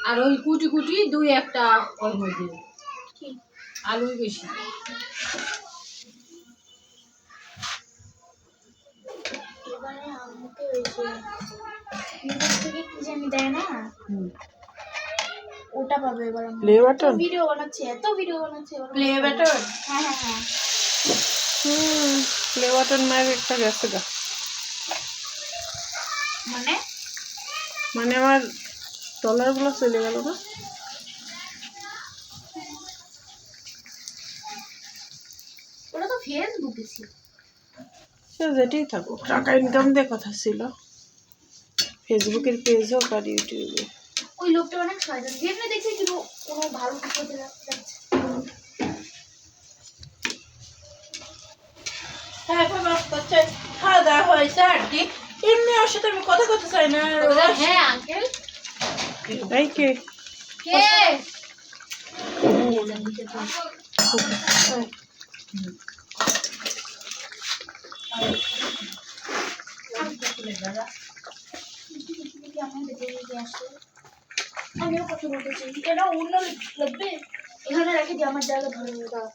আর ওই কুটি কুটি দুই একটা ওর মধ্যে আলুই বেশি। এবারে আমাকে ওই যে ইউটিউব থেকে কি জানি দেয় না, ওটা পাবে এবার। প্লে বাটন ভিডিও বানাচ্ছে, এত ভিডিও বানাচ্ছে। Play button? হ্যাঁ হ্যাঁ হ্যাঁ। প্লে বাটন মায়ের একটা গেছে গা। মানে মানে আমার ডলারগুলো চলে গেল না। ওটা তো ফেসবুকে ছিল। সে যেটাই থাকুক, টাকা ইনকাম দিয়ে কথা ছিল। ফেসবুকের পেজ হোক আর ইউটিউবে। ওই লোকটা অনেক শয়তান, যেমনি দেখছি কিন্তু কোনো ভালো কিছু হতে যাচ্ছে। হ্যাঁ, এখন করছে, খাওয়া দাওয়া হয়েছে আর কি। এমনি ওর সাথে আমি কথা বলতে চাই না। হ্যাঁ আঙ্কেল। তাই কে? কে? আমিও কথা বলতে চাই। এটা অন্য লাগবে, এখানে রেখে দিই, আমার জায়গা ধরে দাও।